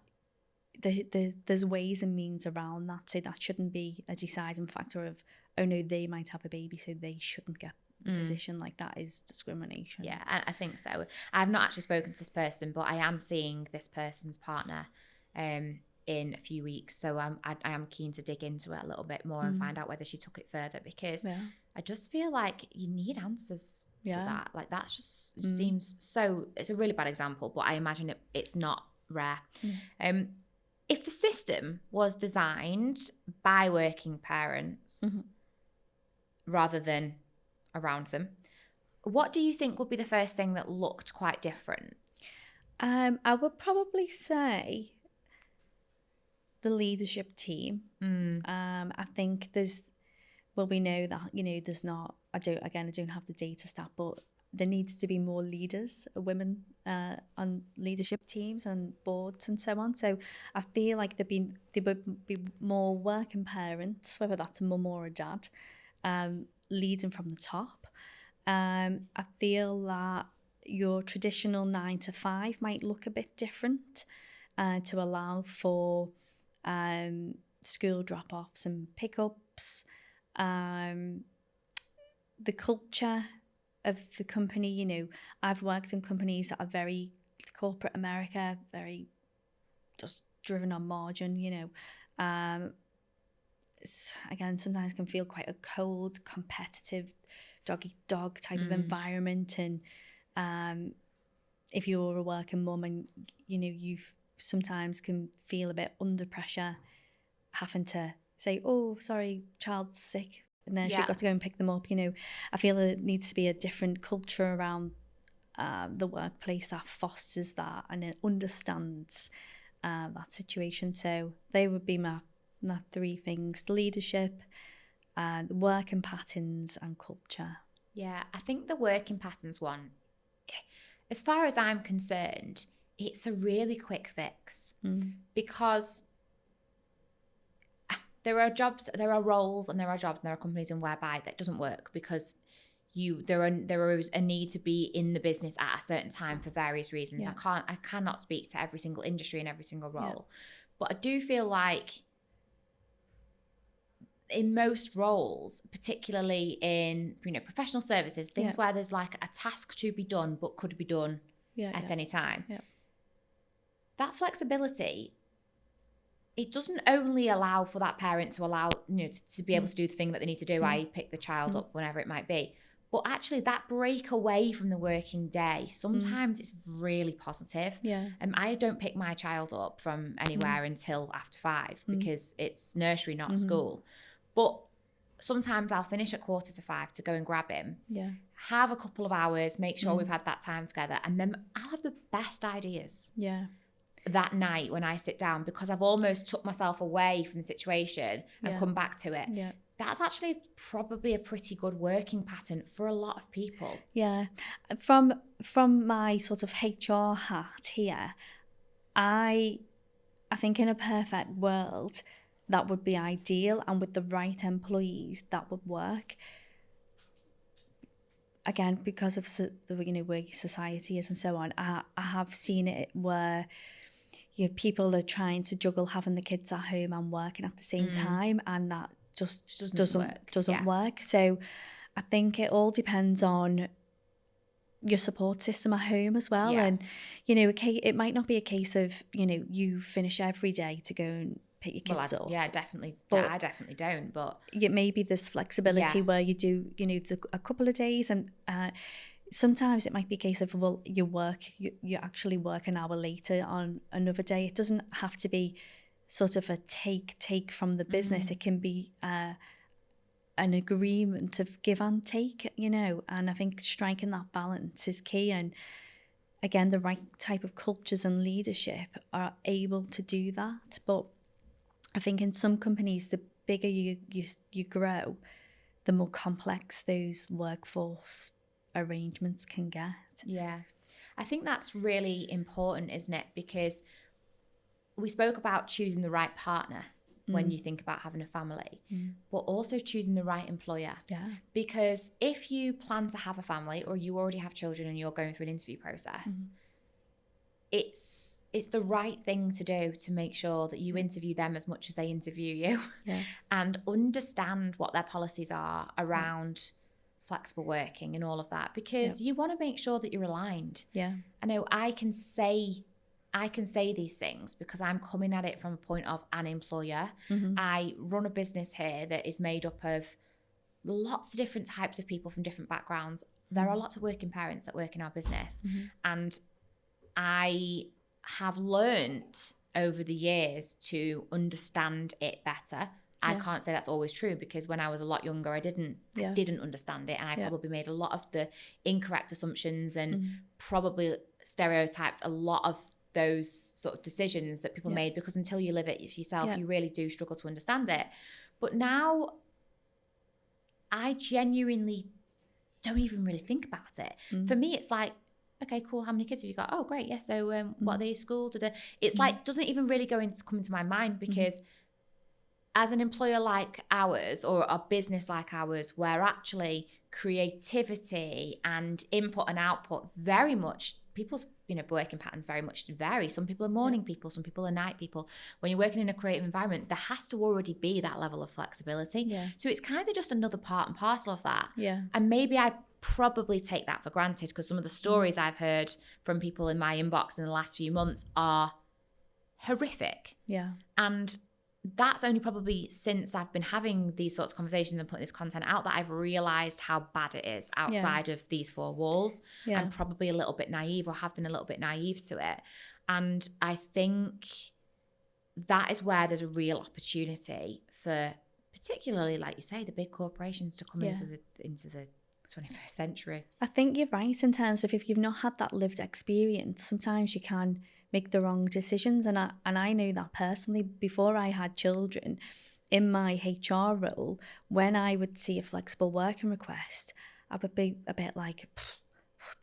there's ways and means around that, so that shouldn't be a deciding factor of, oh no, they might have a baby so they shouldn't get a position. That is discrimination. Yeah, I think so. I've not actually spoken to this person, but I am seeing this person's partner in a few weeks, so I am keen to dig into it a little bit more and find out whether she took it further, because I just feel like you need answers to that. That's just seems so. It's a really bad example, but I imagine it's not rare. If the system was designed by working parents rather than around them, What do you think would be the first thing that looked quite different? I would probably say the leadership team. I think we know that, there's not, I don't have the data stat, but there needs to be more leaders, women on leadership teams and boards and so on. So I feel like there would be more working parents, whether that's a mum or a dad, leading from the top. I feel that your traditional 9 to 5 might look a bit different to allow for school drop-offs and pickups. The culture of the company, I've worked in companies that are very corporate America, very just driven on margin, again, sometimes can feel quite a cold, competitive, dog-eat-dog type of environment. And if you're a working mum and, you sometimes can feel a bit under pressure, having to say, oh, sorry, child's sick, and then she's got to go and pick them up. I feel there needs to be a different culture around the workplace that fosters that and it understands that situation. So they would be my 3 things: the leadership, the working patterns, and culture. Yeah, I think the working patterns one, as far as I'm concerned, it's a really quick fix because there are jobs, there are roles, and there are jobs, and there are companies in whereby that doesn't work because there is a need to be in the business at a certain time for various reasons. I cannot speak to every single industry and every single role, but I do feel like in most roles, particularly in professional services, things where there's like a task to be done but could be done at any time. That flexibility, it doesn't only allow for that parent to allow to be able to do the thing that they need to do, i.e. pick the child up whenever it might be, but actually that break away from the working day, sometimes it's really positive. I don't pick my child up from anywhere until after 5 because it's nursery, not school. But sometimes I'll finish at 4:45 to go and grab him, have a couple of hours, make sure we've had that time together, and then I'll have the best ideas that night when I sit down because I've almost took myself away from the situation and come back to it. That's actually probably a pretty good working pattern for a lot of people. From my sort of HR hat here, I think in a perfect world that would be ideal, and with the right employees that would work. Again, because of the way society is and so on, I have seen it where people are trying to juggle having the kids at home and working at the same time, and that just doesn't work. So I think it all depends on your support system at home as well. And it might not be a case of you finish every day to go and pick your kids up. I definitely don't. But maybe there's flexibility where you do a couple of days, and sometimes it might be a case of you actually work an hour later on another day. It doesn't have to be sort of a take from the business. It can be an agreement of give and take, and I think striking that balance is key. And again, the right type of cultures and leadership are able to do that. But I think in some companies, the bigger you grow, the more complex those workforce arrangements can get. Yeah, I think that's really important, isn't it? Because we spoke about choosing the right partner when you think about having a family, but also choosing the right employer. Because if you plan to have a family or you already have children and you're going through an interview process, it's the right thing to do to make sure that you interview them as much as they interview you and understand what their policies are around flexible working and all of that, because you want to make sure that you're aligned. I know I can say these things because I'm coming at it from a point of an employer. I run a business here that is made up of lots of different types of people from different backgrounds. There are lots of working parents that work in our business, and I have learnt over the years to understand it better I can't say that's always true, because when I was a lot younger, I didn't understand it, and I probably made a lot of the incorrect assumptions and probably stereotyped a lot of those sort of decisions that people made, because until you live it yourself, you really do struggle to understand it. But now I genuinely don't even really think about it. For me, it's like, okay, cool, how many kids have you got? Oh, great, yeah, so what are they at school? It's like, doesn't even really come into my mind, because as an employer like ours, or a business like ours, where actually creativity and input and output very much, people's working patterns very much vary. Some people are morning people, some people are night people. When you're working in a creative environment, there has to already be that level of flexibility. So it's kind of just another part and parcel of that. And maybe I probably take that for granted, because some of the stories I've heard from people in my inbox in the last few months are horrific. And that's only probably since I've been having these sorts of conversations and putting this content out that I've realised how bad it is outside of these four walls. I'm probably a little bit naive, or have been a little bit naive to it. And I think that is where there's a real opportunity for, particularly, like you say, the big corporations to come into the 21st century. I think you're right in terms of, if you've not had that lived experience, sometimes you can make the wrong decisions. And I know that personally. Before I had children, in my HR role, when I would see a flexible working request, I would be a bit like,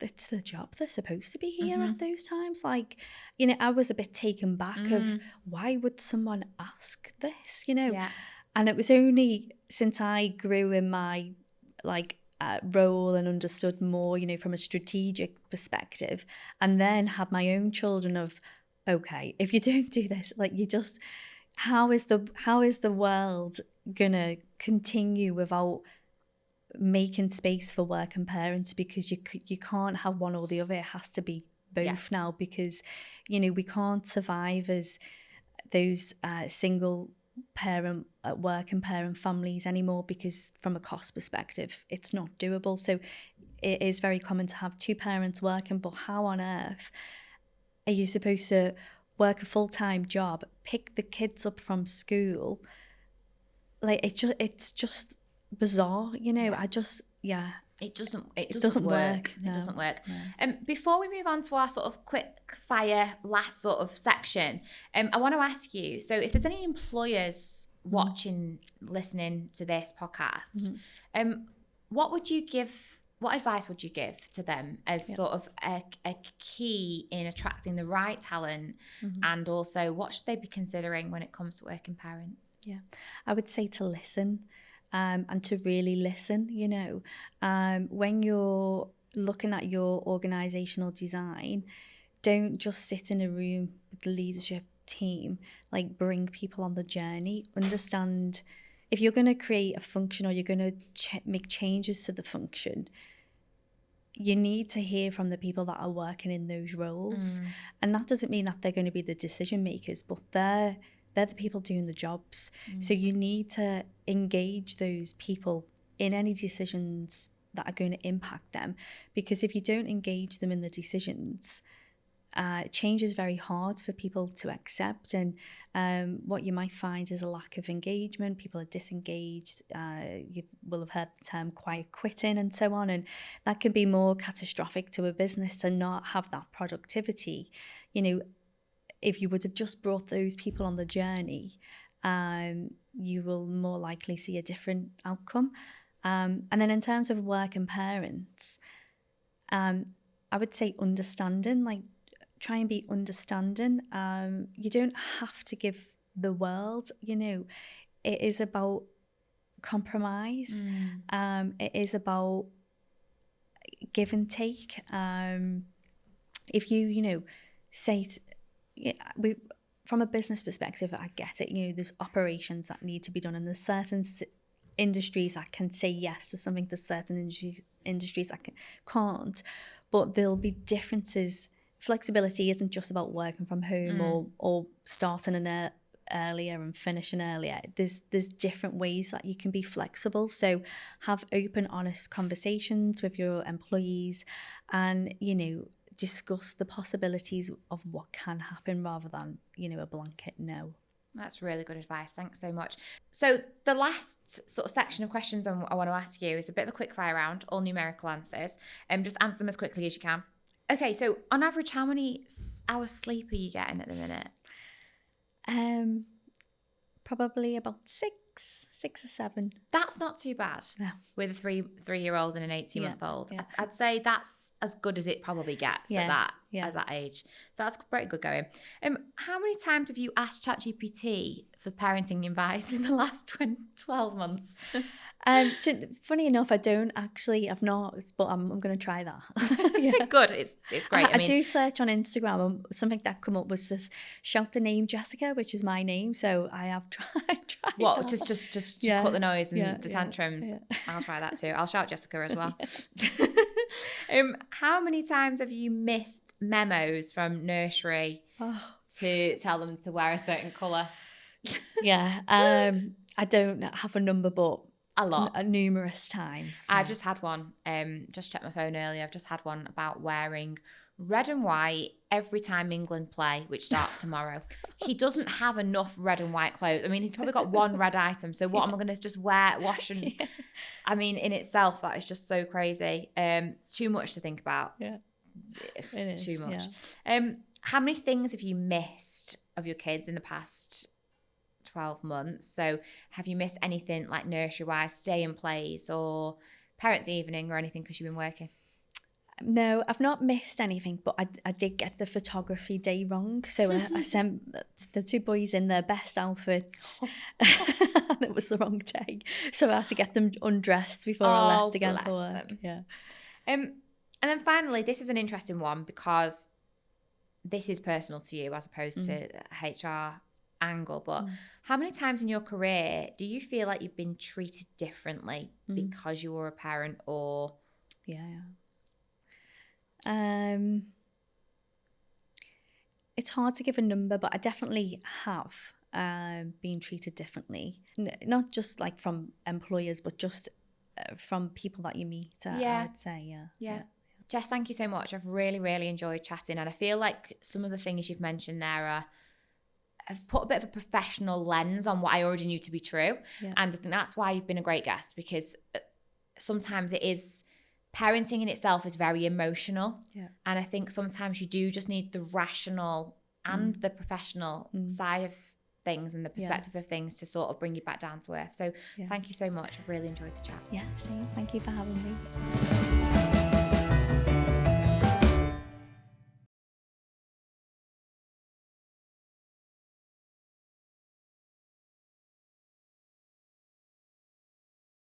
it's the job, they're supposed to be here at those times. Like, I was a bit taken back of, why would someone ask this, And it was only since I grew in my role and understood more, from a strategic perspective, and then had my own children of, okay, if you don't do this, like, you just, how is the world gonna continue without making space for work and parents? Because you can't have one or the other. It has to be both now, because we can't survive as those single parent at work and parent families anymore, because from a cost perspective it's not doable. So it is very common to have two parents working, but how on earth are you supposed to work a full-time job, pick the kids up from school? Like, it's just bizarre, It doesn't work. It doesn't work. Before we move on to our sort of quick fire last sort of section, I want to ask you, so if there's any employers watching, listening to this podcast, what advice would you give to them as sort of a key in attracting the right talent, and also what should they be considering when it comes to working parents? I would say to listen. And to really listen, when you're looking at your organisational design, don't just sit in a room with the leadership team, like, bring people on the journey. Understand, if you're going to create a function, or you're going to make changes to the function, you need to hear from the people that are working in those roles. And that doesn't mean that they're going to be the decision makers, but they're the people doing the jobs. So you need to engage those people in any decisions that are going to impact them, because if you don't engage them in the decisions, change is very hard for people to accept. And what you might find is a lack of engagement. People are disengaged. You will have heard the term quiet quitting and so on, and that can be more catastrophic to a business to not have that productivity. If you would have just brought those people on the journey, you will more likely see a different outcome. And then in terms of work and parents, I would say understanding, like, try and be understanding. You don't have to give the world, it is about compromise. It is about give and take. If you, say... from a business perspective, I get it. There's operations that need to be done, and there's certain industries that can say yes to something. There's certain industries that can't. But there'll be differences. Flexibility isn't just about working from home or starting earlier and finishing earlier. There's different ways that you can be flexible. So have open, honest conversations with your employees, and discuss the possibilities of what can happen, rather than a blanket no. That's really good advice. Thanks so much. So the last sort of section of questions I want to ask you is a bit of a quick fire round, all numerical answers. Just answer them as quickly as you can. Okay, so on average, how many hours sleep are you getting at the minute? Probably about six or seven. That's not too bad. No. With a three-year-old and an 18-month-old. Yeah. I'd say that's as good as it probably gets at that age. That's pretty good going. How many times have you asked ChatGPT for parenting advice in the last 12 months? Funny enough, I've not, but I'm going to try that. Yeah. Good, it's great. I do search on Instagram, and something that come up was just shout the name Jessica, which is my name. So I have tried. What? That. Just cut the noise and the tantrums. Yeah. I'll try that too. I'll shout Jessica as well. How many times have you missed memos from nursery to tell them to wear a certain colour? Yeah, I don't have a number, but a lot. Numerous times. I've just had one, just checked my phone earlier, I've just had one about wearing red and white every time England play, which starts tomorrow. He doesn't have enough red and white clothes. I mean, he's probably got one red item, so what am I going to just wash and... Yeah. I mean, in itself, that is just so crazy. Too much to think about. Yeah, it is. Too much. Yeah. How many things have you missed of your kids in the past 12 months? So have you missed anything like nursery wise, stay and plays or parents evening or anything because you've been working? No, I've not missed anything, but I did get the photography day wrong. So I sent the two boys in their best outfits and it was the wrong day. So I had to get them undressed before I left again for work. Them. Yeah. And then finally, this is an interesting one because this is personal to you as opposed to HR angle, but how many times in your career do you feel like you've been treated differently because you were a parent or... Yeah. It's hard to give a number, but I definitely have been treated differently. Not just like from employers, but just from people that you meet, I would say, yeah. Jess, thank you so much. I've really, really enjoyed chatting, and I feel like some of the things you've mentioned there have put a bit of a professional lens on what I already knew to be true. Yeah. And I think that's why you've been a great guest, because sometimes parenting in itself is very emotional. Yeah. And I think sometimes you do just need the rational and the professional side of things and the perspective of things to sort of bring you back down to earth. So thank you so much. I've really enjoyed the chat. Yeah, same. Thank you for having me.